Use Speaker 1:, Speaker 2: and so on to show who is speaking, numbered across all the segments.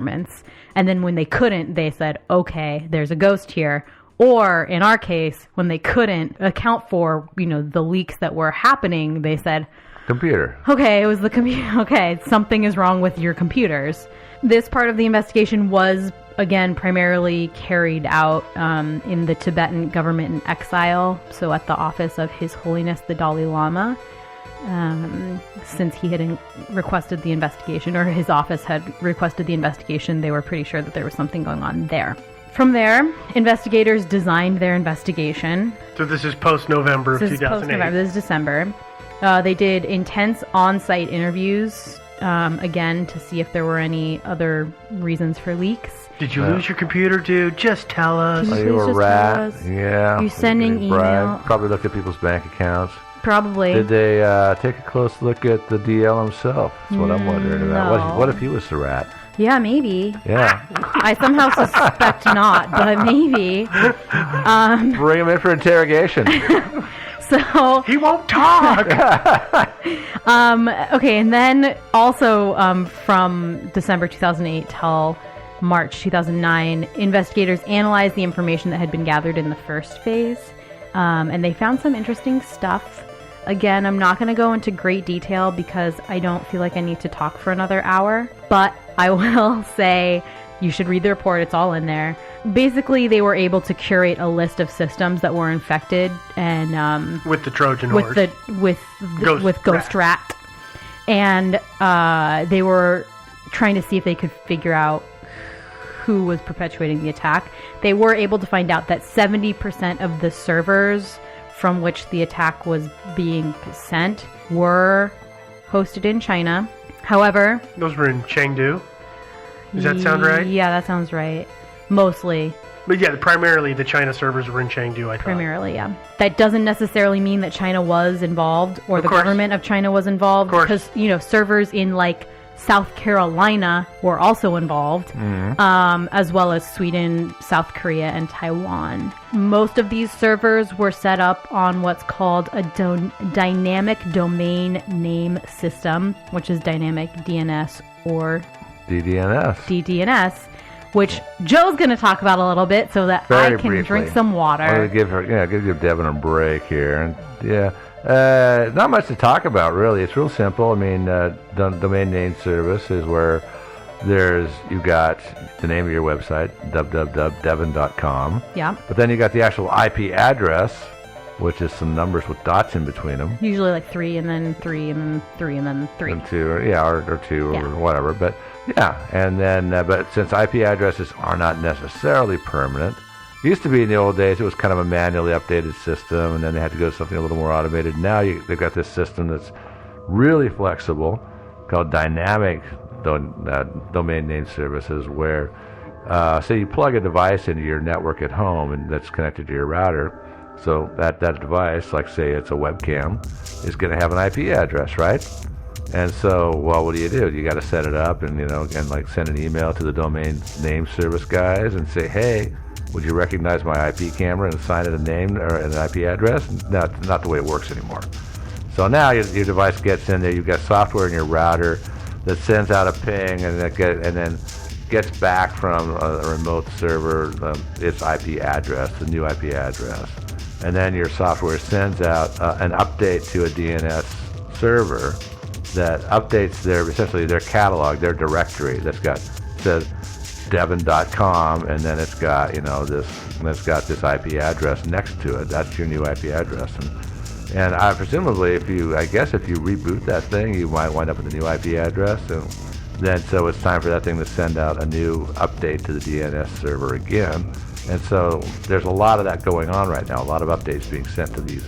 Speaker 1: And then when they couldn't, they said, okay, there's a ghost here. Or in our case, when they couldn't account for, the leaks that were happening, they said,
Speaker 2: computer.
Speaker 1: Okay, it was the computer. Okay, something is wrong with your computers. This part of the investigation was, again, primarily carried out in the Tibetan government in exile, so at the office of His Holiness the Dalai Lama. Since he had requested the investigation, or his office had requested the investigation, they were pretty sure that there was something going on there. From there, investigators designed their investigation.
Speaker 3: So this is post-November of 2008.
Speaker 1: This is December. They did intense on-site interviews, again, to see if there were any other reasons for leaks.
Speaker 3: Did you lose your computer, dude? Just tell us.
Speaker 2: You were a rat. Yeah.
Speaker 1: Are you sending email?
Speaker 2: Probably looked at people's bank accounts.
Speaker 1: Probably.
Speaker 2: Did they take a close look at the DL himself? That's what I'm wondering about. What if he was the rat?
Speaker 1: Yeah, maybe.
Speaker 2: Yeah.
Speaker 1: I somehow suspect not, but maybe.
Speaker 2: Bring him in for interrogation.
Speaker 1: So
Speaker 3: he won't talk.
Speaker 1: Okay, and then also from December 2008 till March 2009, investigators analyzed the information that had been gathered in the first phase, and they found some interesting stuff. Again, I'm not going to go into great detail because I don't feel like I need to talk for another hour, but I will say you should read the report. It's all in there. Basically, they were able to curate a list of systems that were infected and
Speaker 3: with the Trojan horse,
Speaker 1: with Ghost Rat, and they were trying to see if they could figure out who was perpetuating the attack. They were able to find out that 70% of the servers from which the attack was being sent were hosted in China. However,
Speaker 3: those were in Chengdu. Does that sound right?
Speaker 1: Yeah, that sounds right. Mostly.
Speaker 3: But yeah, primarily the China servers were in Chengdu, I thought.
Speaker 1: Primarily, yeah. That doesn't necessarily mean that China was involved or the government of China was involved. Because, servers in South Carolina were also involved, as well as Sweden, South Korea, and Taiwan. Most of these servers were set up on what's called a dynamic domain name system, which is dynamic DNS or DDNS, which Joe's going to talk about a little bit so that I can drink some water.
Speaker 2: I'm going to give Devin a break here. And not much to talk about, really. It's real simple. I mean, domain name service is where you've got the name of your website, www.devin.com.
Speaker 1: Yeah.
Speaker 2: But then you got the actual IP address, which is some numbers with dots in between them.
Speaker 1: Usually like 3 and then 3 and then 3 and then 3.
Speaker 2: And 2, or 2 or whatever. But and then but since IP addresses are not necessarily permanent, it used to be in the old days it was kind of a manually updated system, and then they had to go to something a little more automated. Now they've got this system that's really flexible called dynamic domain name services, where say you plug a device into your network at home and that's connected to your router. So that device, like say it's a webcam, is going to have an IP address, right? And so, well, what do? You got to set it up and, send an email to the domain name service guys and say, hey, would you recognize my IP camera and assign it a name or an IP address? Not the way it works anymore. So now your device gets in there. You've got software in your router that sends out a ping and then gets back from a remote server its IP address, the new IP address. And then your software sends out an update to a DNS server that updates essentially their catalog, their directory says devin.com, and then it's got this IP address next to it. That's your new IP address, and presumably if you reboot that thing, you might wind up with a new IP address, and then so it's time for that thing to send out a new update to the DNS server again. And so there's a lot of that going on right now, a lot of updates being sent to these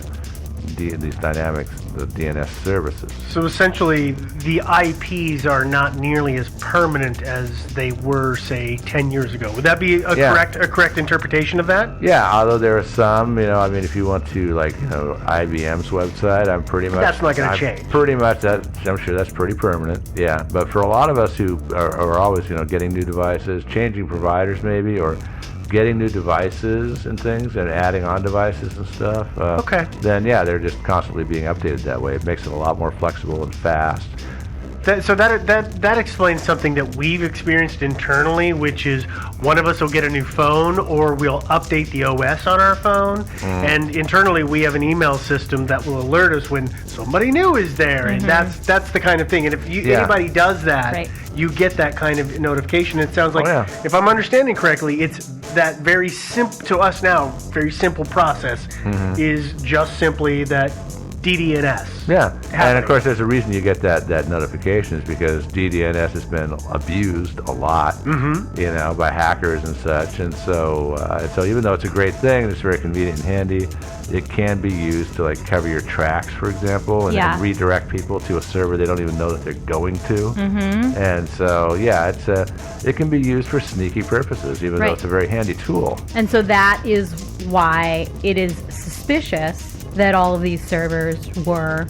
Speaker 2: dynamic DNS services.
Speaker 3: So essentially, the IPs are not nearly as permanent as they were, say, 10 years ago. Would that be a correct interpretation of that?
Speaker 2: Yeah, although there are some, if you want to, IBM's website, I'm pretty much...
Speaker 3: That's not going to change.
Speaker 2: Pretty much, I'm sure that's pretty permanent, yeah. But for a lot of us who are always, getting new devices, changing providers maybe, or getting new devices and things and adding on devices and stuff, then they're just constantly being updated that way. It makes it a lot more flexible and fast.
Speaker 3: That explains something that we've experienced internally, which is one of us will get a new phone or we'll update the OS on our phone, and internally we have an email system that will alert us when somebody new is there, and that's the kind of thing. And if anybody does that, you get that kind of notification. It sounds like, if I'm understanding correctly, it's that very simple to us now, very simple process is just simply that DDNS.
Speaker 2: Yeah, and of course there's a reason you get that notification is because DDNS has been abused a lot, by hackers and such, and so even though it's a great thing, it's very convenient and handy, it can be used to like cover your tracks, for example, and then redirect people to a server they don't even know that they're going to, and so it can be used for sneaky purposes, even though it's a very handy tool.
Speaker 1: And so that is why it is suspicious that all of these servers were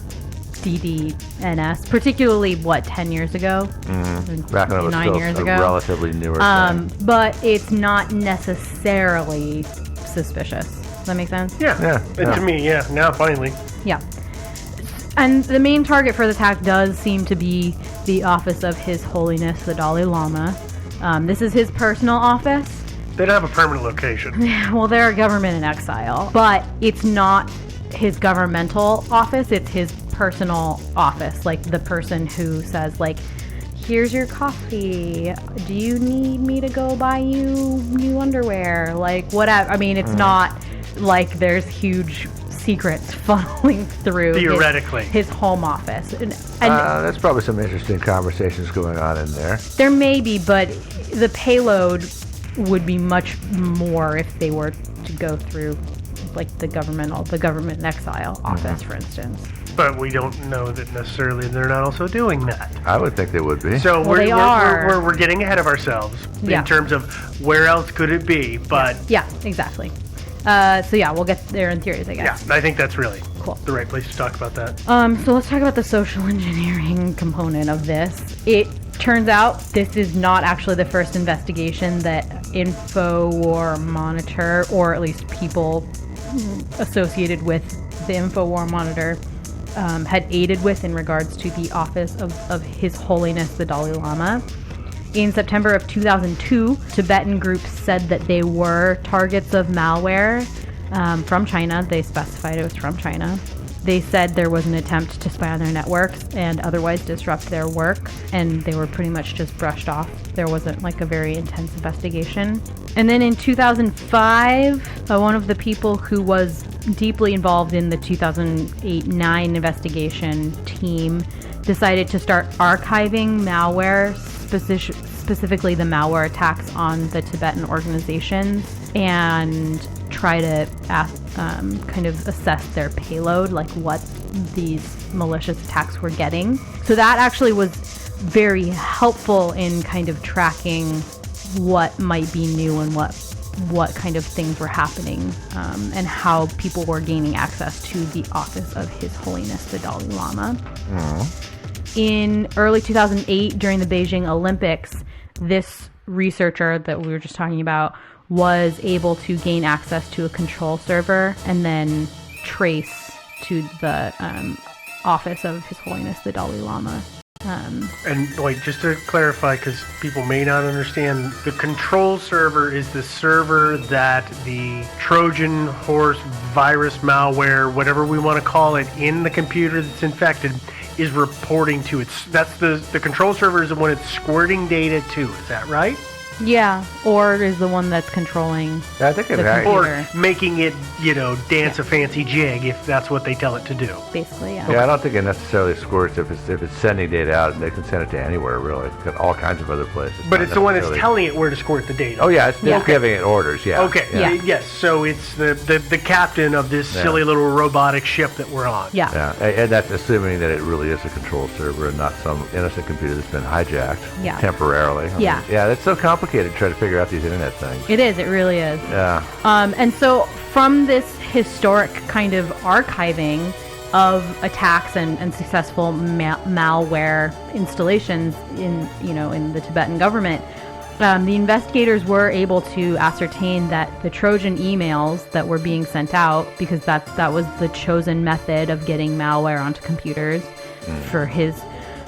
Speaker 1: DDNS, particularly 10 years ago?
Speaker 2: Back when it was
Speaker 1: 9 years ago.
Speaker 2: Relatively newer thing.
Speaker 1: But it's not necessarily suspicious. Does that make sense?
Speaker 3: Yeah. To me, now finally.
Speaker 1: Yeah. And the main target for the attack does seem to be the office of His Holiness the Dalai Lama. This is his personal office.
Speaker 3: They don't have a permanent location.
Speaker 1: Well, they're a government in exile, but it's not his governmental office, it's his personal office, like the person who says, like, here's your coffee, do you need me to go buy you new underwear, like whatever. I mean, it's not like there's huge secrets funneling through
Speaker 3: theoretically
Speaker 1: his home office, and
Speaker 2: there's probably some interesting conversations going on in there
Speaker 1: may be, but the payload would be much more if they were to go through like the government in exile office, for instance.
Speaker 3: But we don't know that necessarily they're not also doing that.
Speaker 2: I would think they would be.
Speaker 3: So we're getting ahead of ourselves in terms of where else could it be, but...
Speaker 1: Yeah, exactly. We'll get there in theories, I guess.
Speaker 3: Yeah, I think that's really
Speaker 1: cool.
Speaker 3: The right place to talk about that.
Speaker 1: So let's talk about the social engineering component of this. It turns out this is not actually the first investigation that InfoWar Monitor, or at least people associated with the InfoWar Monitor, had aided with in regards to the office of His Holiness the Dalai Lama. In September of 2002, Tibetan groups said that they were targets of malware from China. They specified it was from China. They said there was an attempt to spy on their networks and otherwise disrupt their work, and they were pretty much just brushed off. There wasn't like a very intense investigation. And then in 2005, one of the people who was deeply involved in the 2008-9 investigation team decided to start archiving malware, specifically the malware attacks on the Tibetan organizations, and try to kind of assess their payload, like what these malicious attacks were getting. So that actually was very helpful in kind of tracking what might be new and what kind of things were happening, and how people were gaining access to the office of His Holiness the Dalai Lama. In early 2008, during the Beijing Olympics, this researcher that we were just talking about was able to gain access to a control server and then trace to the office of His Holiness the Dalai Lama.
Speaker 3: And wait, just to clarify, because people may not understand, the control server is the server that the Trojan horse virus malware, whatever we want to call it, in the computer that's infected is reporting to. That's the control server is the one it's squirting data to. Is that right?
Speaker 1: Yeah, or is the one that's controlling
Speaker 2: I think
Speaker 1: the computer.
Speaker 3: Or making it, dance a fancy jig if that's what they tell it to do.
Speaker 1: Basically, yeah.
Speaker 2: Yeah, I don't think it necessarily squirts if it's sending data out, and they can send it to anywhere, really. It's got all kinds of other places.
Speaker 3: But it's the one that's telling it where to squirt the data.
Speaker 2: Oh, yeah, it's giving it orders, yeah.
Speaker 3: Okay, yes, so it's the captain of this silly little robotic ship that we're on.
Speaker 1: Yeah.
Speaker 2: And that's assuming that it really is a control server and not some innocent computer that's been hijacked temporarily. Yeah, that's so complicated to try to figure out these internet things.
Speaker 1: It is. It really is.
Speaker 2: Yeah.
Speaker 1: And so from this historic kind of archiving of attacks and successful malware installations in the Tibetan government, the investigators were able to ascertain that the Trojan emails that were being sent out, because that was the chosen method of getting malware onto computers for his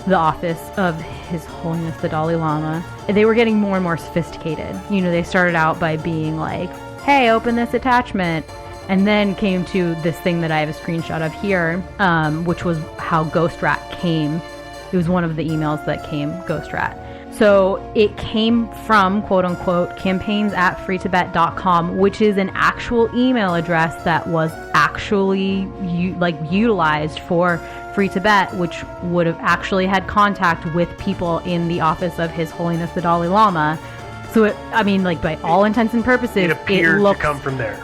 Speaker 1: the office of His Holiness the Dalai Lama. They were getting more and more sophisticated. You know, they started out by being like, hey, open this attachment, and then came to this thing that I have a screenshot of here, which was how Ghost Rat came. It was one of the emails that came, Ghost Rat. So it came from, quote unquote, campaigns@freetibet.com, which is an actual email address that was actually utilized for Free Tibet, which would have actually had contact with people in the office of His Holiness the Dalai Lama. So by all intents and purposes,
Speaker 3: it appeared to come from there.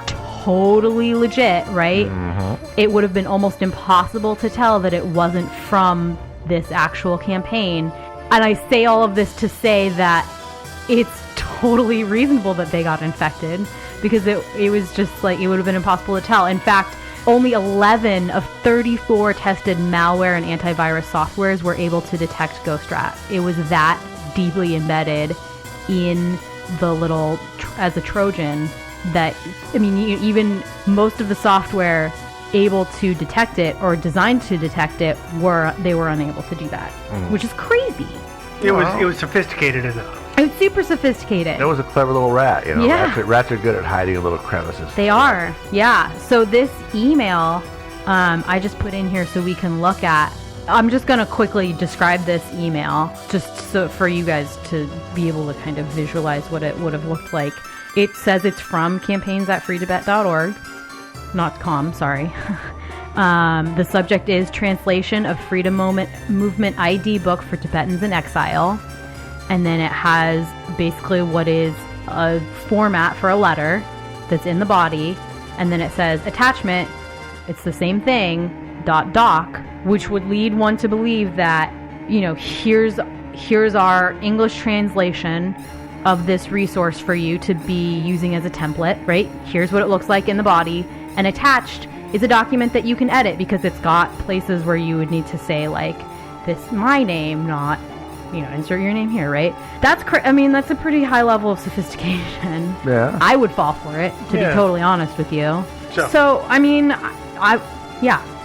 Speaker 1: Totally legit, right? Mm-hmm. It would have been almost impossible to tell that it wasn't from this actual campaign. And I say all of this to say that it's totally reasonable that they got infected, because it was just like, it would have been impossible to tell. In fact, only 11 of 34 tested malware and antivirus softwares were able to detect Ghost Rat. It was that deeply embedded in the little, as a Trojan, that, even most of the software able to detect it or designed to detect it were unable to do that, which is crazy.
Speaker 3: It was sophisticated enough.
Speaker 1: It was super sophisticated.
Speaker 2: It was a clever little rat, you know.
Speaker 1: Yeah.
Speaker 2: Rats are good at hiding in little crevices.
Speaker 1: They are, yeah. So this email, I just put in here so we can look at. I'm just going to quickly describe this email, just so for you guys to be able to kind of visualize what it would have looked like. It says it's from campaigns@freetibet.org. .com, sorry. The subject is translation of Freedom Movement ID book for Tibetans in exile. And then it has basically what is a format for a letter that's in the body. And then it says attachment, it's the same thing, .doc, which would lead one to believe that, here's our English translation of this resource for you to be using as a template, right? Here's what it looks like in the body. And attached is a document that you can edit, because it's got places where you would need to say, like, this my name, not, insert your name here, right? That's that's a pretty high level of sophistication.
Speaker 2: Yeah.
Speaker 1: I would fall for it, to be totally honest with you. So I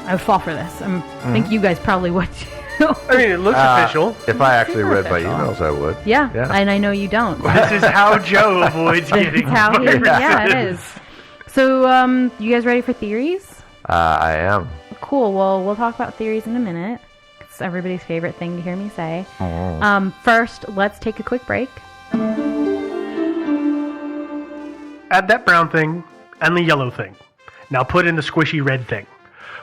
Speaker 1: would fall for this. I think you guys probably would too.
Speaker 3: It looks official.
Speaker 2: If I actually read my emails, I would.
Speaker 1: Yeah, and I know you don't.
Speaker 3: This is how Joe avoids getting viruses.
Speaker 1: Yeah, it is. So, you guys ready for theories?
Speaker 2: I am.
Speaker 1: Cool. Well, we'll talk about theories in a minute. It's everybody's favorite thing to hear me say.
Speaker 2: Oh.
Speaker 1: First, let's take a quick break.
Speaker 3: Add that brown thing and the yellow thing. Now put in the squishy red thing.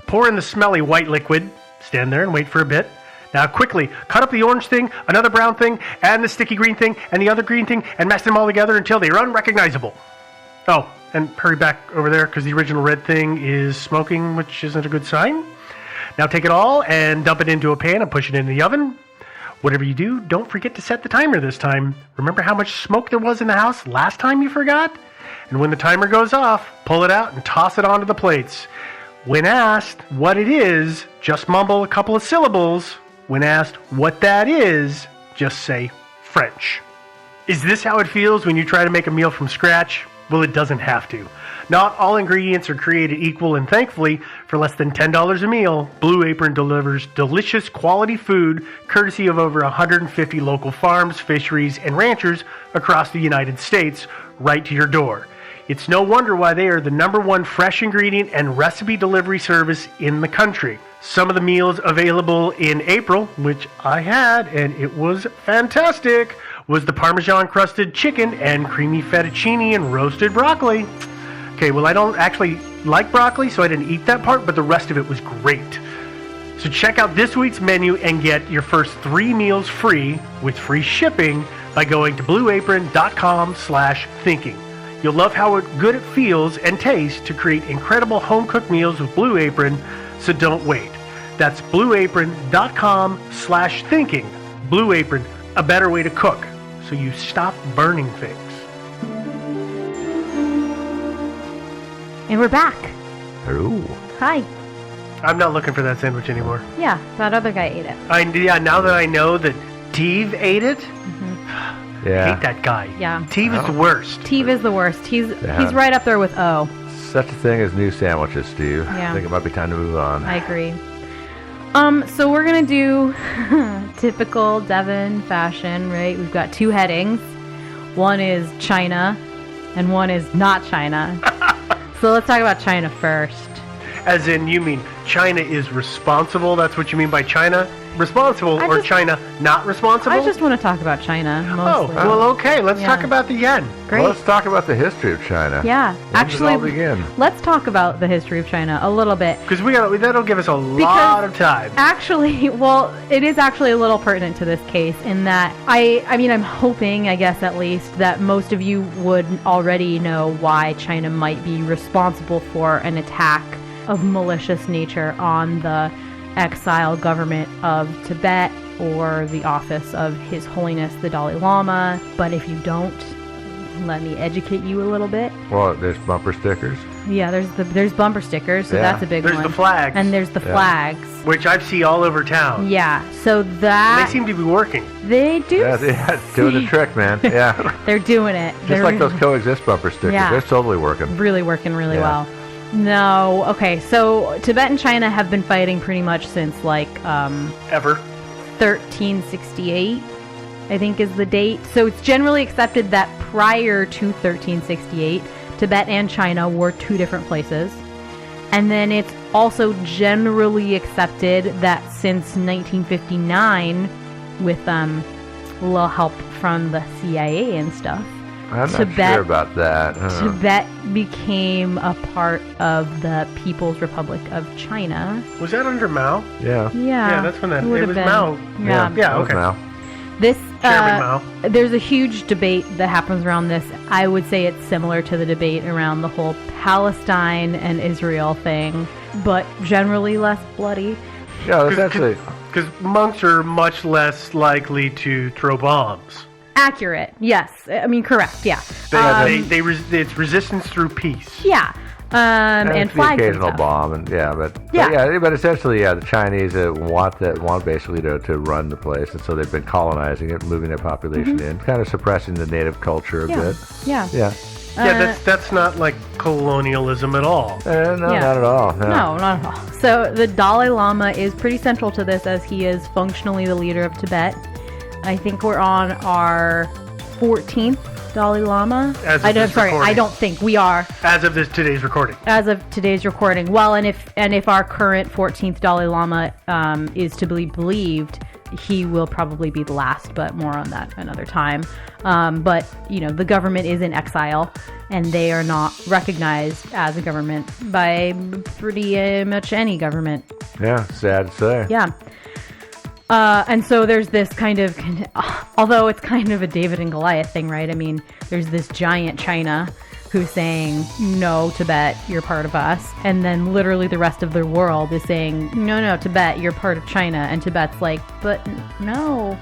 Speaker 3: Pour in the smelly white liquid. Stand there and wait for a bit. Now quickly, cut up the orange thing, another brown thing, and the sticky green thing, and the other green thing, and mash them all together until they are unrecognizable. Oh, and hurry back over there, because the original red thing is smoking, which isn't a good sign. Now take it all and dump it into a pan and push it in the oven. Whatever you do, don't forget to set the timer this time. Remember how much smoke there was in the house last time you forgot? And when the timer goes off, pull it out and toss it onto the plates. When asked what it is, just mumble a couple of syllables. When asked what that is, just say French. Is this how it feels when you try to make a meal from scratch? Well, it doesn't have to. Not all ingredients are created equal, and thankfully, for less than $10 a meal, Blue Apron delivers delicious quality food courtesy of over 150 local farms, fisheries, and ranchers across the United States right to your door. It's no wonder why they are the #1 fresh ingredient and recipe delivery service in the country. Some of the meals available in April, which I had, and it was fantastic, was the Parmesan crusted chicken and creamy fettuccine and roasted broccoli. Okay, well, I don't actually like broccoli, so I didn't eat that part, but the rest of it was great. So check out this week's menu and get your first 3 meals free with free shipping by going to blueapron.com/thinking. You'll love how good it feels and tastes to create incredible home-cooked meals with Blue Apron, so don't wait. That's blueapron.com/thinking. Blue Apron, a better way to cook, so you stop burning things.
Speaker 1: And we're back.
Speaker 2: Hello.
Speaker 1: Hi.
Speaker 3: I'm not looking for that sandwich anymore.
Speaker 1: Yeah, that other guy ate it.
Speaker 3: Now that I know that Teve ate it,
Speaker 2: Yeah.
Speaker 3: I hate that guy.
Speaker 1: Yeah.
Speaker 3: Teve is the worst.
Speaker 1: Teve is the worst. He's right up there with O.
Speaker 2: Such a thing as new sandwiches, Steve.
Speaker 1: Yeah.
Speaker 2: I think it might be time to move on.
Speaker 1: I agree. So we're gonna do typical Devon fashion, right? We've got two headings. One is China, and one is not China. So let's talk about China first.
Speaker 3: As in, you mean China is responsible? That's what you mean by China responsible, or China not responsible?
Speaker 1: I just want to talk about China mostly.
Speaker 3: Oh, well, okay. Let's talk about the yen.
Speaker 1: Great.
Speaker 2: Well, let's talk about the history of China.
Speaker 1: Yeah,
Speaker 2: When did it all begin?
Speaker 1: Let's talk about the history of China a little bit.
Speaker 3: Because that'll give us a lot of time.
Speaker 1: Actually, well, it is actually a little pertinent to this case in that I mean, I'm hoping, I guess at least, that most of you would already know why China might be responsible for an attack of malicious nature on the exile government of Tibet or the office of His Holiness the Dalai Lama. But if you don't, let me educate you a little bit.
Speaker 2: Well, there's bumper stickers.
Speaker 1: Yeah, there's bumper stickers, so that's a big one.
Speaker 3: There's the flags.
Speaker 1: And there's the flags.
Speaker 3: Which I've seen all over town.
Speaker 1: Yeah, so that...
Speaker 3: And they seem to be working.
Speaker 1: They do.
Speaker 2: Yeah, doing the trick, man. Yeah.
Speaker 1: They're doing it.
Speaker 2: Just like those coexist bumper stickers.
Speaker 1: Yeah.
Speaker 2: They're totally working.
Speaker 1: Really working really well. No, okay, so Tibet and China have been fighting pretty much since,
Speaker 3: Ever.
Speaker 1: 1368, I think is the date. So it's generally accepted that prior to 1368, Tibet and China were two different places. And then it's also generally accepted that since 1959, with a little help from the CIA and stuff,
Speaker 2: I'm not sure about that.
Speaker 1: Tibet became a part of the People's Republic of China.
Speaker 3: Was that under Mao?
Speaker 2: Yeah.
Speaker 3: Yeah, that's when that... It was Mao.
Speaker 1: Yeah,
Speaker 3: okay.
Speaker 2: Mao.
Speaker 1: This,
Speaker 3: Chairman Mao.
Speaker 1: There's a huge debate that happens around this. I would say it's similar to the debate around the whole Palestine and Israel thing, but generally less bloody.
Speaker 2: Yeah, that's actually...
Speaker 3: Because monks are much less likely to throw bombs.
Speaker 1: Accurate, yes. I mean, correct, yeah.
Speaker 3: It's resistance through peace.
Speaker 1: Yeah. And flags
Speaker 2: the occasional
Speaker 1: and stuff.
Speaker 2: bomb, but essentially, the Chinese want basically to run the place, and so they've been colonizing it, moving their population in, kind of suppressing the native culture a bit.
Speaker 1: Yeah.
Speaker 3: That's not like colonialism at all.
Speaker 2: No, not at all.
Speaker 1: No, not at all. So the Dalai Lama is pretty central to this, as he is functionally the leader of Tibet. I think we're on our 14th Dalai Lama. I don't think we are.
Speaker 3: As of today's recording.
Speaker 1: As of today's recording. Well, and if our current 14th Dalai Lama is to be believed, he will probably be the last, but more on that another time. But, the government is in exile, and they are not recognized as a government by pretty much any government.
Speaker 2: Yeah, sad to say.
Speaker 1: Yeah. And so there's this kind of, although it's kind of a David and Goliath thing, right? I mean, there's this giant China who's saying, no, Tibet, you're part of us. And then literally the rest of the world is saying, no, Tibet, you're part of China. And Tibet's like, but no.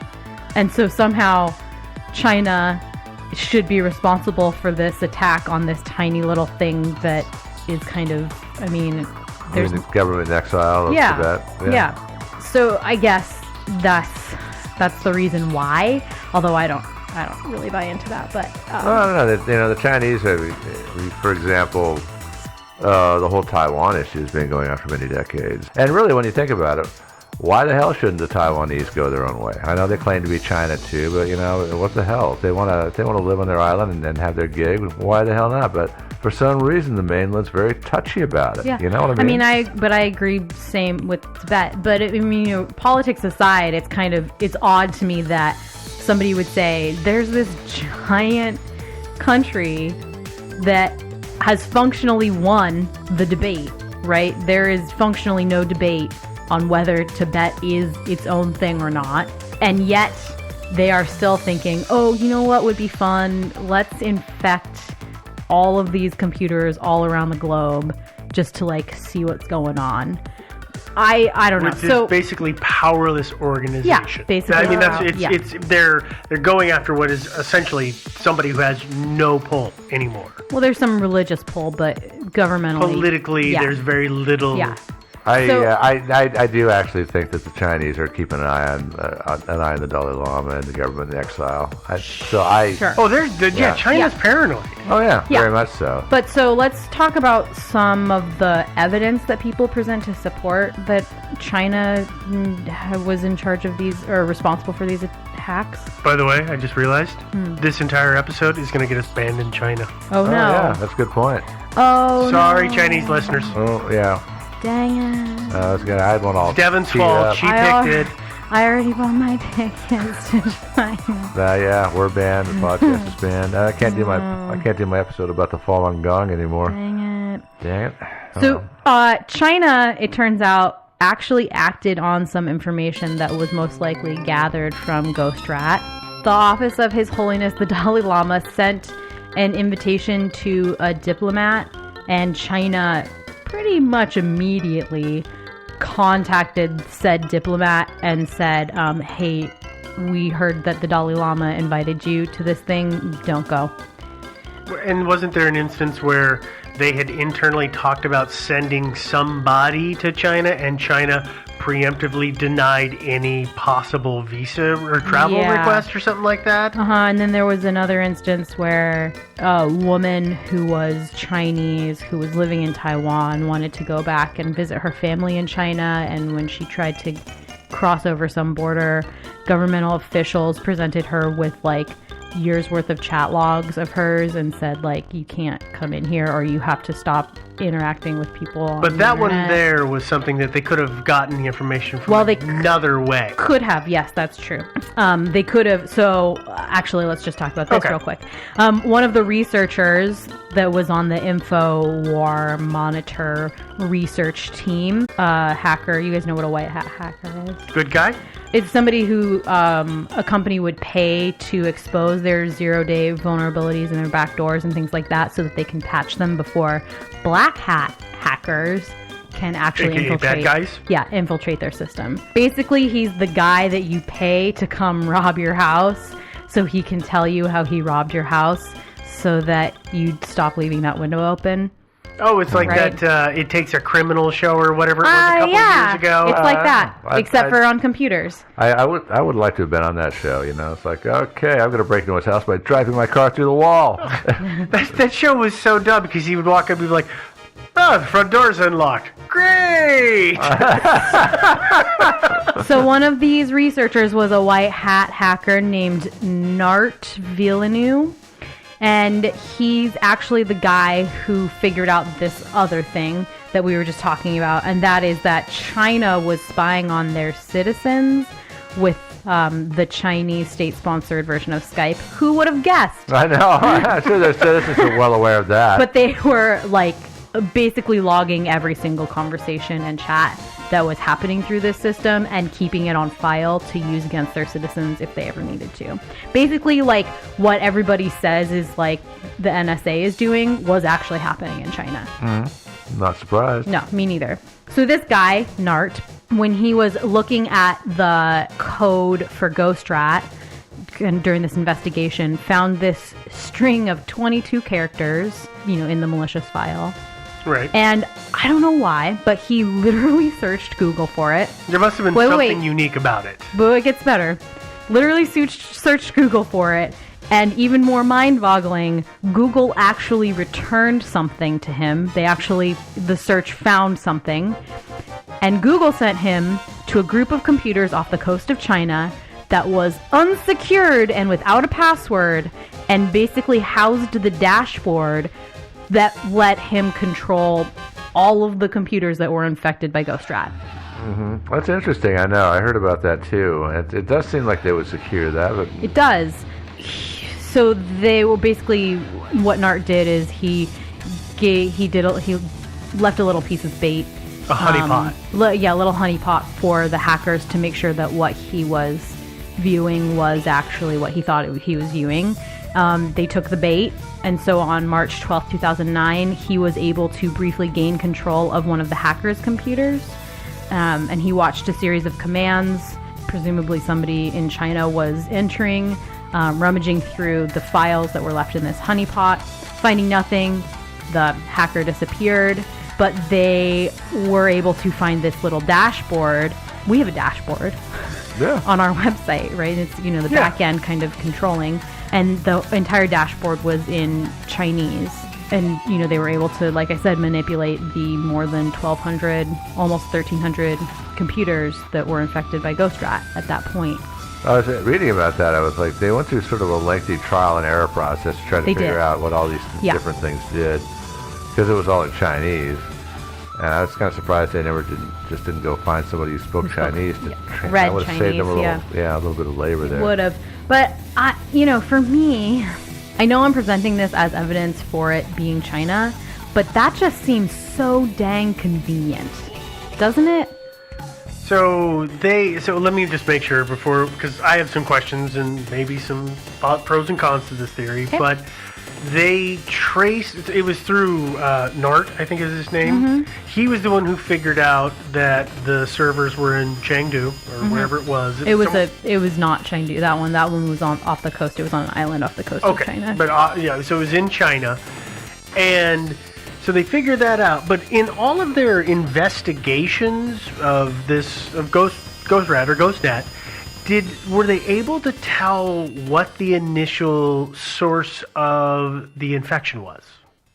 Speaker 1: And so somehow China should be responsible for this attack on this tiny little thing that is kind of, there's
Speaker 2: the government in exile of Tibet.
Speaker 1: Yeah. So I guess that's the reason why, although I don't really buy into that, but
Speaker 2: no, the Chinese have, for example, the whole Taiwan issue has been going on for many decades, and really when you think about it, why the hell shouldn't the Taiwanese go their own way? I know they claim to be China too, but what the hell? If they want to live on their island and have their gig, why the hell not? But for some reason, the mainland's very touchy about it.
Speaker 1: Yeah.
Speaker 2: You know what I mean?
Speaker 1: I agree. Same with Tibet. But politics aside, it's odd to me that somebody would say there's this giant country that has functionally won the debate. Right? There is functionally no debate on whether Tibet is its own thing or not, and yet they are still thinking, oh, you know what would be fun? Let's infect all of these computers all around the globe just to see what's going on. I don't know.
Speaker 3: So basically powerless organization.
Speaker 1: Yeah, basically.
Speaker 3: They're going after what is essentially somebody who has no pull anymore.
Speaker 1: Well, there's some religious pull, but governmentally,
Speaker 3: politically, there's very little.
Speaker 1: Yeah.
Speaker 2: I do actually think that the Chinese are keeping an eye on the Dalai Lama and the government in exile.
Speaker 1: Sure.
Speaker 3: Oh, China's paranoid.
Speaker 2: Oh yeah, very much so.
Speaker 1: But so let's talk about some of the evidence that people present to support that China was in charge of these or responsible for these attacks.
Speaker 3: By the way, I just realized this entire episode is going to get us banned in China.
Speaker 1: Oh no.
Speaker 2: Yeah, that's a good point.
Speaker 1: Oh,
Speaker 3: sorry, no. Chinese listeners.
Speaker 2: Oh yeah.
Speaker 1: Dang it.
Speaker 2: I had one all.
Speaker 3: Devon's fault. She picked it.
Speaker 1: I already bought my tickets to China.
Speaker 2: Yeah, we're banned. The podcast is banned. I can't do my episode about the Falun Gong anymore.
Speaker 1: Dang
Speaker 2: it.
Speaker 1: So, China, it turns out, actually acted on some information that was most likely gathered from Ghost Rat. The office of His Holiness the Dalai Lama sent an invitation to a diplomat, and China pretty much immediately contacted said diplomat and said, hey, we heard that the Dalai Lama invited you to this thing. Don't go.
Speaker 3: And wasn't there an instance where they had internally talked about sending somebody to China and China preemptively denied any possible visa or travel request or something like that?
Speaker 1: And then there was another instance where a woman who was Chinese, who was living in Taiwan, wanted to go back and visit her family in China, and when she tried to cross over some border, governmental officials presented her with years worth of chat logs of hers and said you can't come in here or you have to stop interacting with people on
Speaker 3: but
Speaker 1: the
Speaker 3: that
Speaker 1: internet.
Speaker 3: One there was something that they could have gotten the information from another way.
Speaker 1: Could have, yes, that's true. They could have. So actually, let's just talk about this real quick. One of the researchers that was on the InfoWar Monitor research team, hacker, you guys know what a white hat hacker is?
Speaker 3: Good guy?
Speaker 1: It's somebody who a company would pay to expose their zero-day vulnerabilities and their backdoors and things like that so that they can patch them before black hat hackers can actually infiltrate.
Speaker 3: Bad guys?
Speaker 1: Yeah, infiltrate their system. Basically, he's the guy that you pay to come rob your house so he can tell you how he robbed your house so that you'd stop leaving that window open.
Speaker 3: Oh, it's like that, It Takes a Criminal show or whatever it was a couple years ago.
Speaker 1: It's like that, except for on computers.
Speaker 2: I would like to have been on that show, It's like, okay, I'm going to break into his house by driving my car through the wall.
Speaker 3: That show was so dumb because he would walk up and be like, oh, the front door's unlocked. Great!
Speaker 1: So one of these researchers was a white hat hacker named Nart Villeneuve. And he's actually the guy who figured out this other thing that we were just talking about, and that is that China was spying on their citizens with the Chinese state-sponsored version of Skype. Who would have guessed?
Speaker 2: I know. I'm sure their citizens are well aware of that.
Speaker 1: But they were basically logging every single conversation and chat that was happening through this system and keeping it on file to use against their citizens if they ever needed to. Basically, what everybody says is the NSA is doing was actually happening in China.
Speaker 2: Not surprised.
Speaker 1: No, me neither. So this guy, Nart, when he was looking at the code for Ghost Rat and during this investigation, found this string of 22 characters, in the malicious file.
Speaker 3: Right.
Speaker 1: And I don't know why, but he literally searched Google for it.
Speaker 3: There must have been something unique about it.
Speaker 1: But it gets better. Literally searched Google for it. And even more mind-boggling, Google actually returned something to him. The search found something. And Google sent him to a group of computers off the coast of China that was unsecured and without a password and basically housed the dashboard that let him control all of the computers that were infected by Ghost Rat.
Speaker 2: Mm-hmm. That's interesting. I know. I heard about that too. It does seem like they would secure that. But
Speaker 1: it does. So they were basically, what Nart did is he left a little piece of bait.
Speaker 3: A honeypot.
Speaker 1: A little honeypot for the hackers to make sure that what he was viewing was actually what he thought he was viewing. They took the bait, and so on March 12th, 2009, he was able to briefly gain control of one of the hackers' computers, and he watched a series of commands. Presumably somebody in China was entering, rummaging through the files that were left in this honeypot. Finding nothing, the hacker disappeared. but they were able to find this little dashboard. We have a dashboard on our website, right? It's, the back end kind of controlling, and the entire dashboard was in Chinese. And, they were able to, like I said, manipulate the more than 1,200, almost 1,300 computers that were infected by ghost rat at that point.
Speaker 2: I was reading about that. I was like, they went through sort of a lengthy trial and error process to try to figure out what all these different things did, because it was all in Chinese. And I was kind of surprised they didn't go find somebody who spoke Chinese to train.
Speaker 1: Read
Speaker 2: that would have saved them a little bit of labor there.
Speaker 1: Would have. But, for me, I know I'm presenting this as evidence for it being China, but that just seems so dang convenient, doesn't it?
Speaker 3: So let me just make sure because I have some questions and maybe some pros and cons to this theory, but they traced, it was through Nart, I think is his name. Mm-hmm. He was the one who figured out that the servers were in Chengdu or wherever it was.
Speaker 1: It was not Chengdu. That one was off the coast. It was on an island off the coast of China.
Speaker 3: But so it was in China, and so they figured that out. But in all of their investigations of ghost rat or ghost net, were they able to tell what the initial source of the infection was?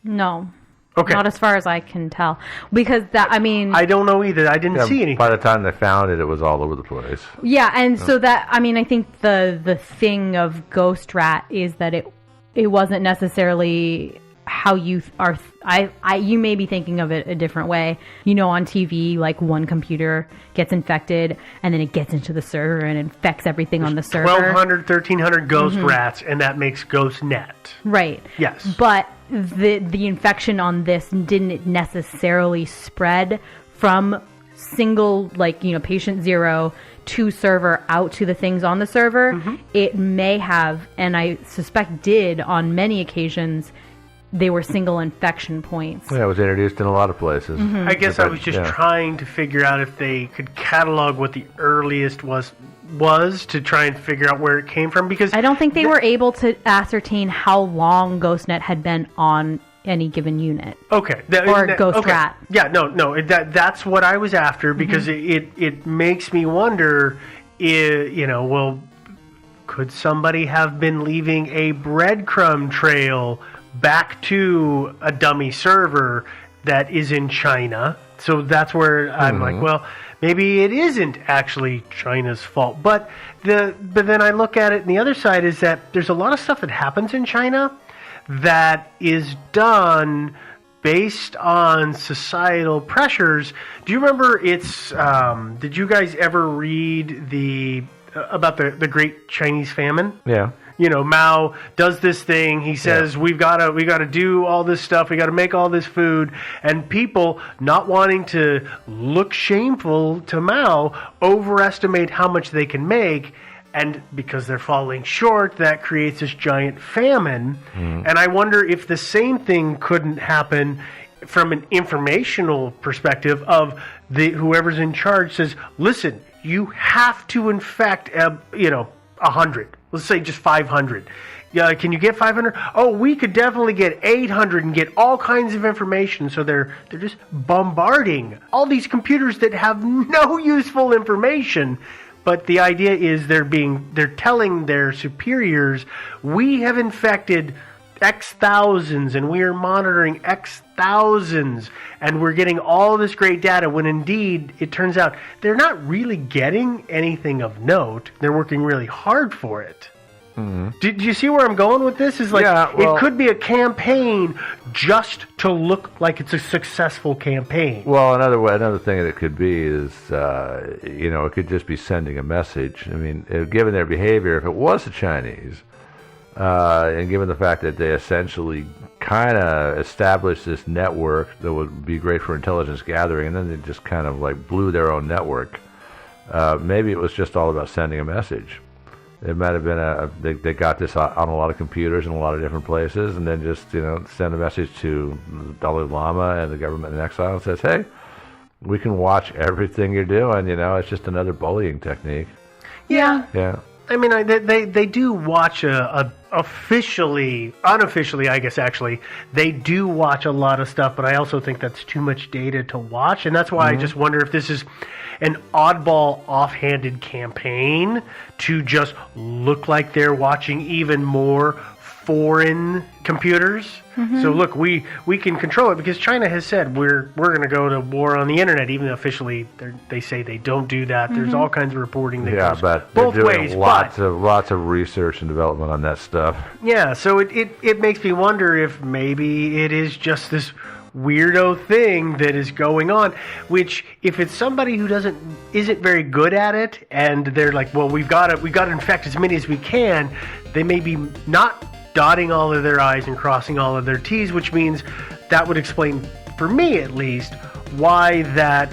Speaker 1: No.
Speaker 3: Okay.
Speaker 1: Not as far as I can tell. Because I don't
Speaker 3: know either. I didn't see anything.
Speaker 2: By the time they found it, it was all over the place.
Speaker 1: Yeah, and so I think the thing of ghost rat is that it wasn't necessarily how you are. You may be thinking of it a different way. On TV, like one computer gets infected and then it gets into the server and infects everything on the server.
Speaker 3: 1,200, 1,300 ghost rats, and that makes ghost net.
Speaker 1: Right.
Speaker 3: Yes.
Speaker 1: But the infection on this didn't necessarily spread from single, patient 0 to server out to the things on the server. Mm-hmm. It may have, and I suspect did on many occasions. They were single infection points.
Speaker 2: Yeah, it was introduced in a lot of places.
Speaker 3: Mm-hmm. I guess I was just trying to figure out if they could catalog what the earliest was to try and figure out where it came from, because
Speaker 1: I don't think they were able to ascertain how long GhostNet had been on any given unit.
Speaker 3: Okay.
Speaker 1: Ghost rat.
Speaker 3: Yeah, no. That's what I was after, because it makes me wonder, could somebody have been leaving a breadcrumb trail back to a dummy server that is in China? So that's where I'm like, well, maybe it isn't actually China's fault. But then I look at it, and the other side is that there's a lot of stuff that happens in China that is done based on societal pressures. Do you remember did you guys ever read about the Great Chinese Famine?
Speaker 2: Yeah.
Speaker 3: Mao does this thing. He says, we gotta do all this stuff. We gotta make all this food. And people, not wanting to look shameful to Mao, overestimate how much they can make. And because they're falling short, that creates this giant famine. Mm. And I wonder if the same thing couldn't happen from an informational perspective of whoever's in charge says, listen, you have to infect 100. Let's say just 500. Can you get 500? Oh, we could definitely get 800 and get all kinds of information. So they're just bombarding all these computers that have no useful information. But the idea is they're telling their superiors, we have infected X thousands and we are monitoring X thousands and we're getting all this great data, when indeed it turns out they're not really getting anything of note. They're working really hard for it. Mm-hmm. Do you see where I'm going with this? It could be a campaign just to look like it's a successful campaign.
Speaker 2: Well, another thing that it could be is, it could just be sending a message. I mean, given their behavior, if it was the Chinese, and given the fact that they essentially kind of established this network that would be great for intelligence gathering, and then they just kind of blew their own network, maybe it was just all about sending a message. It might have been they got this on a lot of computers in a lot of different places, and then just send a message to Dalai Lama and the government in exile and says, hey, we can watch everything you're doing. It's just another bullying technique.
Speaker 3: Yeah.
Speaker 2: Yeah.
Speaker 3: I mean, they do watch unofficially, I guess, actually, they do watch a lot of stuff, but I also think that's too much data to watch, and that's why I just wonder if this is an oddball, offhanded campaign to just look like they're watching even more foreign computers. So look, we can control it because China has said we're going to go to war on the internet. Even officially, they say they don't do that. There's all kinds of reporting that goes
Speaker 2: but
Speaker 3: both
Speaker 2: they're doing
Speaker 3: ways.
Speaker 2: lots of research and development on that stuff.
Speaker 3: Yeah, so it makes me wonder if maybe it is just this weirdo thing that is going on, which if it's somebody who isn't very good at it and they're like, well, we got to infect as many as we can, they may be not dotting all of their I's and crossing all of their T's, which means that would explain, for me at least, why that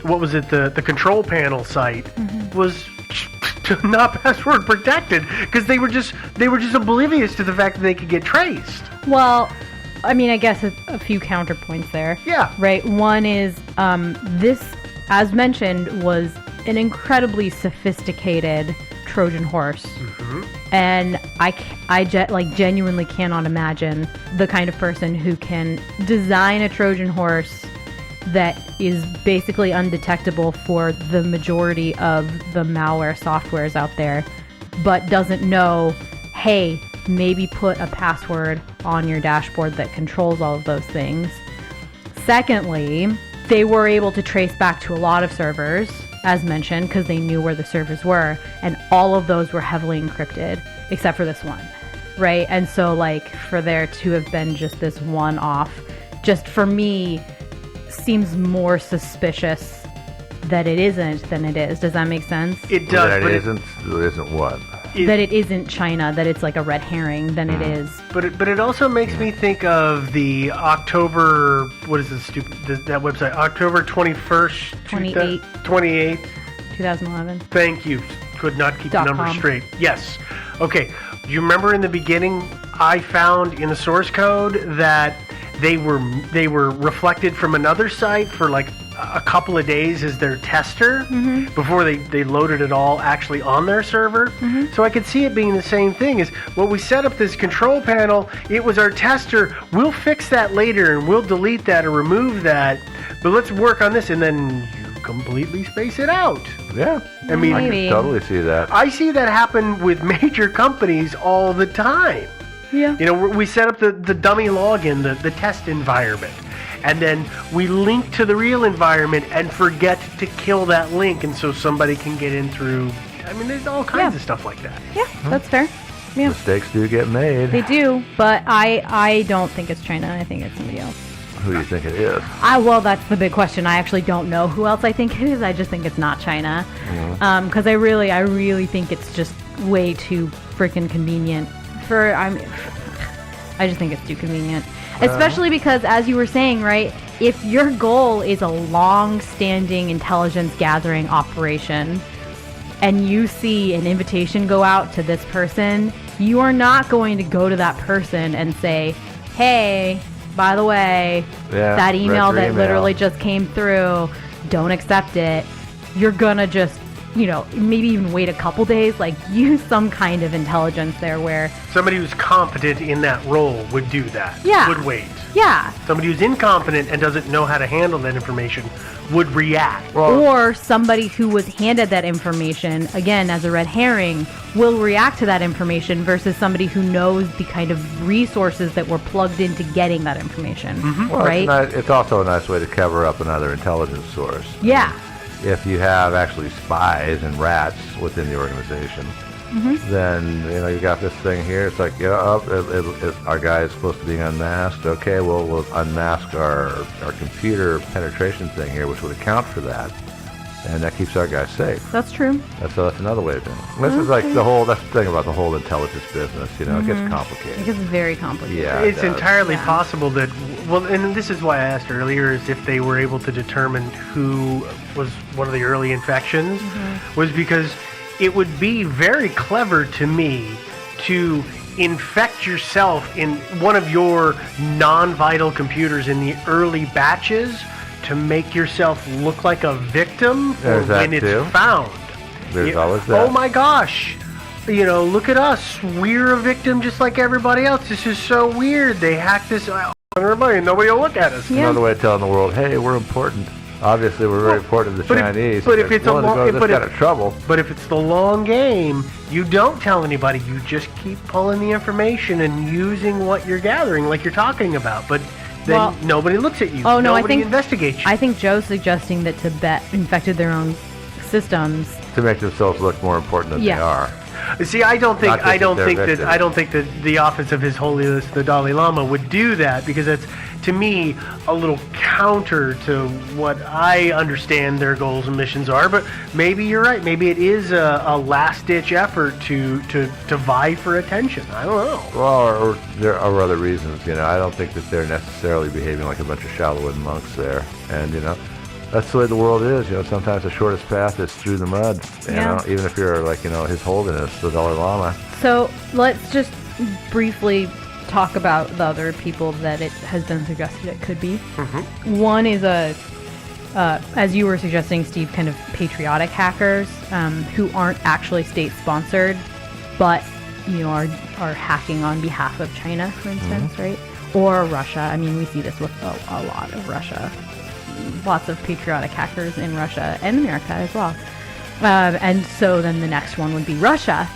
Speaker 3: what was it, the control panel site was not password protected, because they were just oblivious to the fact that they could get traced.
Speaker 1: Well, I mean, I guess a few counterpoints there.
Speaker 3: Yeah.
Speaker 1: Right. One is this, as mentioned, was an incredibly sophisticated Trojan horse. And I genuinely cannot imagine the kind of person who can design a Trojan horse that is basically undetectable for the majority of the malware softwares out there, but doesn't know, hey, maybe put a password on your dashboard that controls all of those things. Secondly, they were able to trace back to a lot of servers, as mentioned, because they knew where the servers were, and all of those were heavily encrypted, except for this one, right? And so, for there to have been just this one-off, just for me, seems more suspicious that it isn't than it is. Does that make sense?
Speaker 3: It does,
Speaker 2: That
Speaker 3: but
Speaker 2: it isn't what?
Speaker 1: That it isn't China, that it's like a red herring than it is.
Speaker 3: But it also makes me think of the October, what is that website? October 21st? 28th?
Speaker 1: 2011.
Speaker 3: Thank you. Could not keep the numbers
Speaker 1: .com.
Speaker 3: straight. Yes. Okay. Do you remember in the beginning I found in the source code that they were reflected from another site for like a couple of days as their tester before they loaded it all actually on their server. So I could see it being the same thing. Is when we set up this control panel, it was our tester. We'll fix that later and we'll delete that or remove that, but let's work on this, and then you completely space it out.
Speaker 2: Yeah.
Speaker 3: I mean,
Speaker 2: I can totally see that.
Speaker 3: I see that happen with major companies all the time.
Speaker 1: Yeah.
Speaker 3: You know, we set up the dummy login, the test environment, and then we link to the real environment and forget to kill that link, and so somebody can get in through. I mean, there's all kinds of stuff like that.
Speaker 1: Yeah, that's fair. Yeah.
Speaker 2: Mistakes do get made.
Speaker 1: They do, but I don't think it's China. I think it's somebody else.
Speaker 2: Who do you think it is?
Speaker 1: Well, that's the big question. I actually don't know who else I think it is. I just think it's not China. Because I really think it's just way too freaking convenient. I just think it's too convenient. Especially because, as you were saying, right, if your goal is a long-standing intelligence gathering operation and you see an invitation go out to this person, you are not going to go to that person and say, hey, by the way, that email that literally just came through, don't accept it. You're gonna just, maybe even wait a couple days, use some kind of intelligence there where
Speaker 3: somebody who's competent in that role would do that.
Speaker 1: Yeah.
Speaker 3: Would wait.
Speaker 1: Yeah.
Speaker 3: Somebody who's incompetent and doesn't know how to handle that information would react.
Speaker 1: Or somebody who was handed that information, again, as a red herring, will react to that information versus somebody who knows the kind of resources that were plugged into getting that information.
Speaker 2: Well,
Speaker 1: right?
Speaker 2: It's also a nice way to cover up another intelligence source.
Speaker 1: Yeah.
Speaker 2: If you have actually spies and rats within the organization, then you got this thing here. It's like, our guy is supposed to be unmasked. Okay, well, we'll unmask our computer penetration thing here, which would account for that, and that keeps our guys safe.
Speaker 1: That's true.
Speaker 2: That's another way of doing it. This is like that's the thing about the whole intelligence business. It gets complicated.
Speaker 1: It gets very complicated.
Speaker 2: Yeah,
Speaker 3: it's entirely possible that, and this is why I asked earlier, is if they were able to determine who was one of the early infections, was because it would be very clever to me to infect yourself in one of your non-vital computers in the early batches to make yourself look like a victim for when it's found.
Speaker 2: There's always that.
Speaker 3: Oh my gosh. Look at us. We're a victim just like everybody else. This is so weird. They hacked this on everybody and nobody will look at us.
Speaker 2: Yeah. Another way of telling the world, hey, we're important. Obviously, we're very important to the Chinese.
Speaker 3: But if it's a long,
Speaker 2: trouble.
Speaker 3: But if it's the long game, you don't tell anybody. You just keep pulling the information and using what you're gathering, like you're talking about. But then nobody looks at you.
Speaker 1: Oh no,
Speaker 3: nobody investigates you.
Speaker 1: I think Joe's suggesting that Tibet infected their own systems
Speaker 2: to make themselves look more important than they are.
Speaker 3: See, I don't think that the office of His Holiness the Dalai Lama would do that, because that's, to me, a little counter to what I understand their goals and missions are. But maybe you're right. Maybe it is a last-ditch effort to vie for attention. I don't know.
Speaker 2: Well, or there are other reasons. I don't think that they're necessarily behaving like a bunch of Shaolin monks there, and that's the way the world is. Sometimes the shortest path is through the mud. Even if you're like, His Holiness, the Dalai Lama.
Speaker 1: So let's just briefly talk about the other people that it has been suggested it could be. Mm-hmm. One is as you were suggesting, Steve, kind of patriotic hackers who aren't actually state-sponsored, but are hacking on behalf of China, for instance, mm-hmm. right? Or Russia. I mean, we see this with a lot of Russia. Lots of patriotic hackers in Russia and America as well. And so then the next one would be Russia.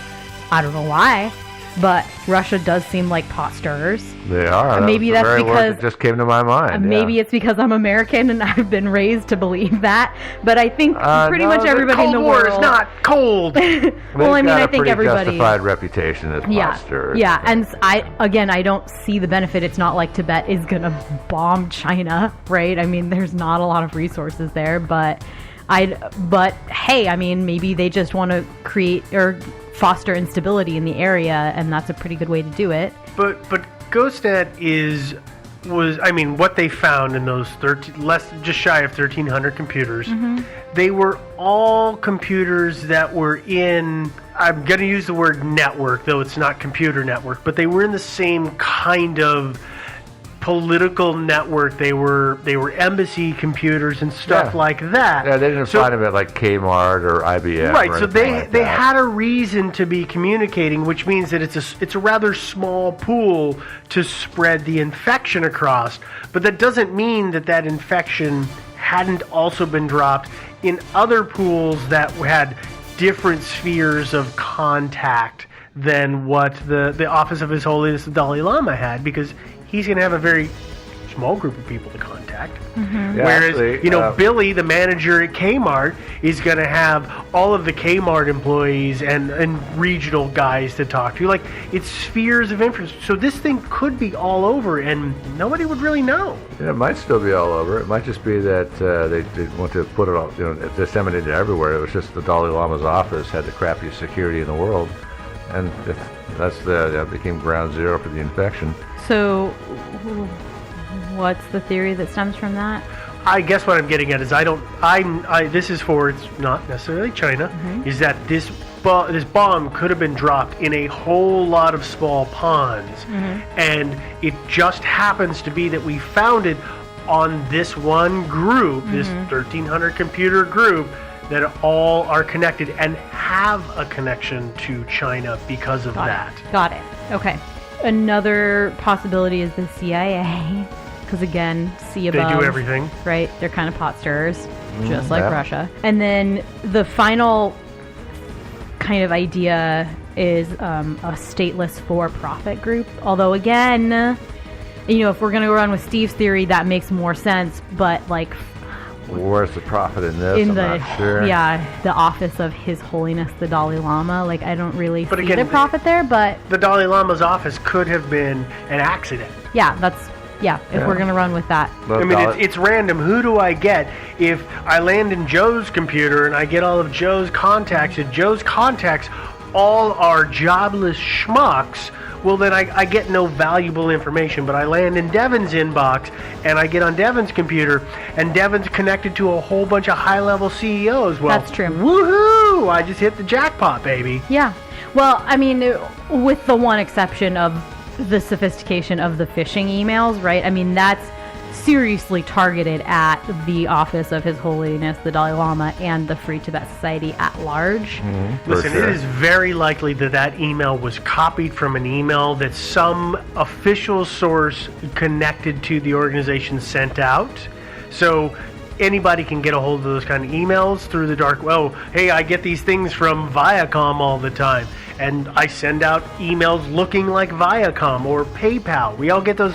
Speaker 1: I don't know why, but Russia does seem like pot stirrers.
Speaker 2: They are.
Speaker 1: Maybe that's
Speaker 2: the very
Speaker 1: because
Speaker 2: word that just came to my mind.
Speaker 1: Maybe it's because I'm American and I've been raised to believe that. But I think pretty much everybody in the world.
Speaker 3: Cold War is not cold.
Speaker 1: Well, I mean, I think everybody.
Speaker 2: Justified reputation as pot stirrers.
Speaker 1: Yeah, and I don't see the benefit. It's not like Tibet is gonna bomb China, right? I mean, there's not a lot of resources there, but hey, I mean, maybe they just want to create or foster instability in the area, and that's a pretty good way to do it.
Speaker 3: But GhostNet was what they found in those just shy of 1,300 computers. Mm-hmm. They were all computers that were in. I'm going to use the word network, though it's not computer network, but they were in the same kind of political network. They were embassy computers and stuff like that.
Speaker 2: Yeah, they didn't find them at like Kmart or IBM.
Speaker 3: Right, so they had a reason to be communicating, which means that it's a rather small pool to spread the infection across. But that doesn't mean that infection hadn't also been dropped in other pools that had different spheres of contact than what the Office of His Holiness the Dalai Lama had, because he's going to have a very small group of people to contact. Mm-hmm. Yeah, whereas, actually, Billy, the manager at Kmart, is going to have all of the Kmart employees and regional guys to talk to. Like, it's spheres of influence. So this thing could be all over, and nobody would really know.
Speaker 2: Yeah, it might still be all over. It might just be that they want to put it all, disseminated everywhere. It was just the Dalai Lama's office had the crappiest security in the world. And that became ground zero for the infection.
Speaker 1: So, what's the theory that stems from that?
Speaker 3: I guess what I'm getting at is this is for, it's not necessarily China, mm-hmm. is that this bomb could have been dropped in a whole lot of small ponds, mm-hmm. and it just happens to be that we found it on this one group, mm-hmm. this 1,300 computer group, that all are connected and have a connection to China because of that.
Speaker 1: Got it. Okay. Another possibility is the CIA, because again, see above.
Speaker 3: They do everything.
Speaker 1: Right? They're kind of pot stirrers, just like Russia. And then the final kind of idea is a stateless for-profit group. Although again, if we're going to run with Steve's theory, that makes more sense, but like...
Speaker 2: Where's the profit in this? I'm not sure.
Speaker 1: Yeah, the office of His Holiness the Dalai Lama. Like, I don't really see the profit there, but...
Speaker 3: The Dalai Lama's office could have been an accident.
Speaker 1: Yeah, if we're going to run with that.
Speaker 3: I mean, it's random. Who do I get if I land in Joe's computer and I get all of Joe's contacts, and Joe's contacts all are jobless schmucks? Well, then I get no valuable information, but I land in Devin's inbox, and I get on Devin's computer, and Devin's connected to a whole bunch of high-level CEOs. Well,
Speaker 1: that's true.
Speaker 3: Woohoo! I just hit the jackpot, baby.
Speaker 1: Yeah. Well, I mean, with the one exception of the sophistication of the phishing emails, right? I mean, that's seriously targeted at the office of His Holiness the Dalai Lama and the Free Tibet Society at large.
Speaker 3: Listen, it is very likely that email was copied from an email that some official source connected to the organization sent out. So anybody can get a hold of those kind of emails through the dark. Oh, hey, I get these things from Viacom all the time, and I send out emails looking like Viacom or PayPal. We all get those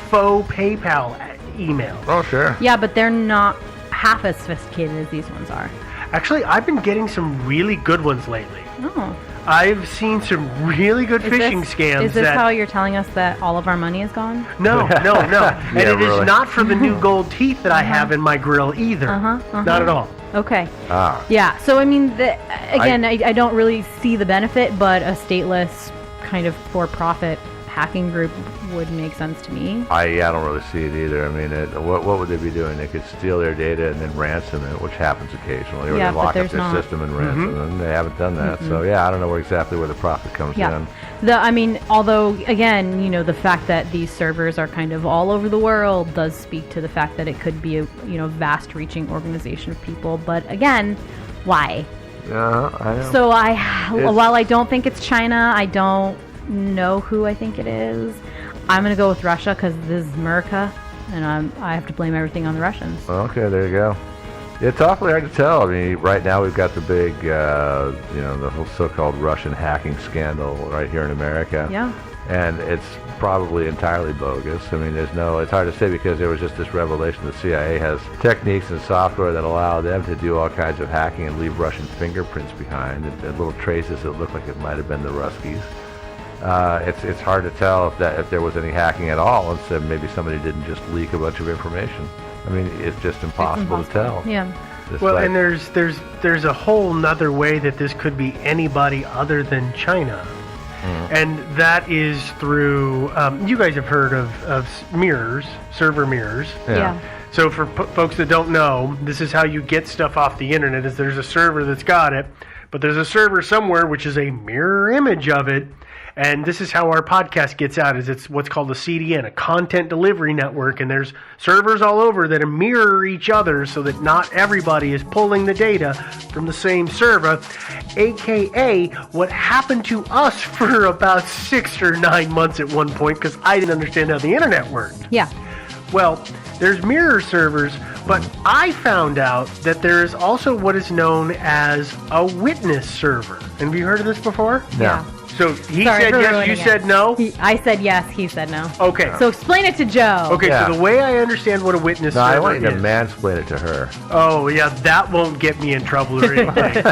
Speaker 3: faux PayPal emails.
Speaker 2: Oh, sure.
Speaker 1: Yeah, but they're not half as sophisticated as these ones are.
Speaker 3: Actually, I've been getting some really good ones lately.
Speaker 1: Oh.
Speaker 3: I've seen some really good phishing scams.
Speaker 1: Is this how you're telling us that all of our money is gone?
Speaker 3: No. And it
Speaker 2: really.
Speaker 3: is not for the new gold teeth that I have in my grill either. Not at all.
Speaker 1: Okay. Yeah, so I mean, I don't really see the benefit, but a stateless kind of for-profit hacking group would make sense to me.
Speaker 2: I don't really see it either. I mean, what would they be doing? They could steal their data and then ransom it, which happens occasionally, or they lock up their system and ransom it, and they haven't done that. So, I don't know exactly where the profit comes in.
Speaker 1: Although, again, the fact that these servers are kind of all over the world does speak to the fact that it could be a, vast-reaching organization of people. But, again, why?
Speaker 2: Yeah, I know.
Speaker 1: So, while I don't think it's China, I don't know who I think it is. I'm going to go with Russia because this is America, and I have to blame everything on the Russians.
Speaker 2: Okay, there you go. It's awfully hard to tell. I mean, right now we've got the big, the whole so-called Russian hacking scandal right here in America.
Speaker 1: Yeah.
Speaker 2: And it's probably entirely bogus. I mean, it's hard to say because there was just this revelation the CIA has techniques and software that allow them to do all kinds of hacking and leave Russian fingerprints behind, and little traces that look like it might have been the Ruskies. It's hard to tell if there was any hacking at all, and so maybe somebody didn't just leak a bunch of information. I mean, it's just impossible to tell.
Speaker 1: Yeah.
Speaker 3: And there's a whole nother way that this could be anybody other than China, and that is through. You guys have heard of mirrors, server mirrors.
Speaker 1: Yeah.
Speaker 3: So for folks that don't know, this is how you get stuff off the internet. Is there's a server that's got it, but there's a server somewhere which is a mirror image of it. And this is how our podcast gets out, is it's what's called a CDN, a content delivery network. And there's servers all over that mirror each other so that not everybody is pulling the data from the same server, a.k.a. what happened to us for about 6 or 9 months at one point because I didn't understand how the internet worked.
Speaker 1: Yeah.
Speaker 3: Well, there's mirror servers, but I found out that there is also what is known as a witness server. Have you heard of this before?
Speaker 1: Yeah.
Speaker 3: So he said yes, you said no?
Speaker 1: I said yes, he said no.
Speaker 3: Okay.
Speaker 1: So explain it to Joe.
Speaker 3: Okay, so the way I understand what a witness server is...
Speaker 2: I want you to mansplain it to her.
Speaker 3: Oh, yeah, that won't get me in trouble or anything.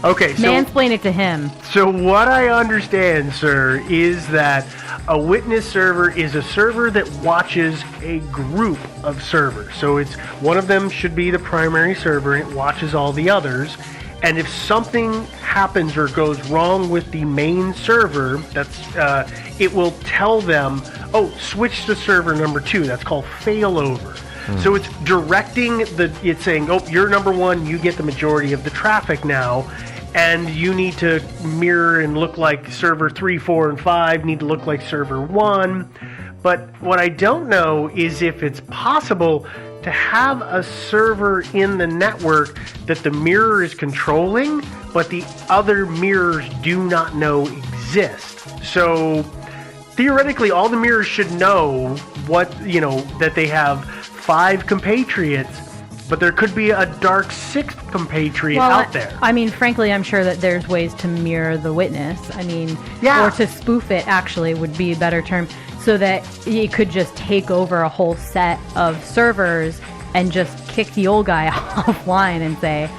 Speaker 3: Okay, so...
Speaker 1: Mansplain it to him.
Speaker 3: So what I understand, sir, is that a witness server is a server that watches a group of servers. So it's one of them should be the primary server, and it watches all the others. And if something happens or goes wrong with the main server, it will tell them, switch to server number 2. That's called failover. So it's directing it's saying, you're number 1, you get the majority of the traffic now, and you need to mirror and look like server 3, 4, and 5 need to look like server 1. But what I don't know is if it's possible to have a server in the network that the mirror is controlling, but the other mirrors do not know exist. So theoretically, all the mirrors should know that they have 5 compatriots, but there could be a dark 6th compatriot out there.
Speaker 1: I mean, frankly, I'm sure that there's ways to mirror the witness. I mean, or to spoof it, actually, would be a better term. So that you could just take over a whole set of servers and just kick the old guy offline and say,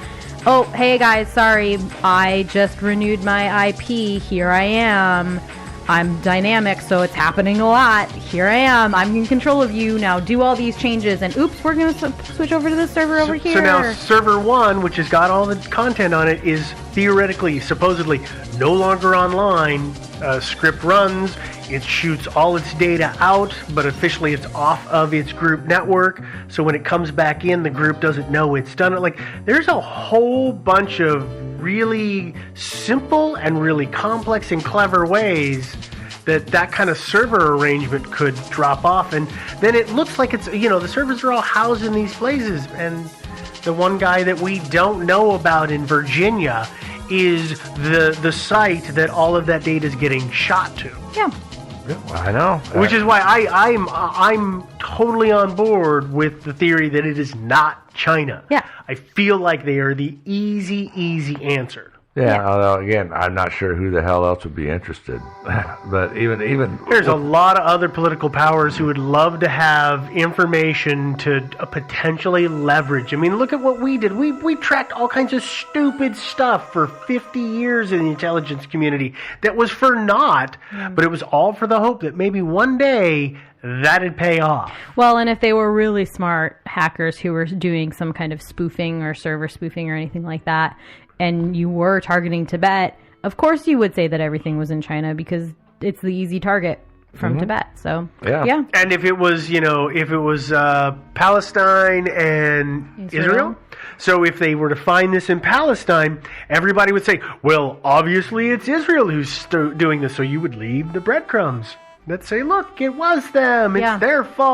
Speaker 1: oh, hey guys, sorry, I just renewed my IP. Here I am. I'm dynamic, so it's happening a lot. Here I am. I'm in control of you. Now do all these changes. And oops, we're going to switch over to this server over here.
Speaker 3: So now server 1, which has got all the content on it, is theoretically, supposedly, no longer online. Script runs. It shoots all its data out, but officially it's off of its group network. So when it comes back in, the group doesn't know it's done it. There's a whole bunch of really simple and really complex and clever ways that kind of server arrangement could drop off, and then it looks like it's, the servers are all housed in these places, and the one guy that we don't know about in Virginia is the site that all of that data is getting shot to.
Speaker 1: Yeah.
Speaker 2: I know.
Speaker 3: Which is why I'm totally on board with the theory that it is not China.
Speaker 1: Yeah.
Speaker 3: I feel like they are the easy answer.
Speaker 2: Yeah, although again, I'm not sure who the hell else would be interested. But even
Speaker 3: there's a lot of other political powers who would love to have information to potentially leverage. I mean, look at what we did. We tracked all kinds of stupid stuff for 50 years in the intelligence community that was for naught, but it was all for the hope that maybe one day that'd pay off.
Speaker 1: Well, and if they were really smart hackers who were doing some kind of spoofing or server spoofing or anything like that, and you were targeting Tibet, of course you would say that everything was in China because it's the easy target from Tibet. So yeah.
Speaker 3: And if it was, Palestine and Israel, so if they were to find this in Palestine, everybody would say, well, obviously it's Israel who's doing this. So you would leave the breadcrumbs that say, look, it was them. It's their fault.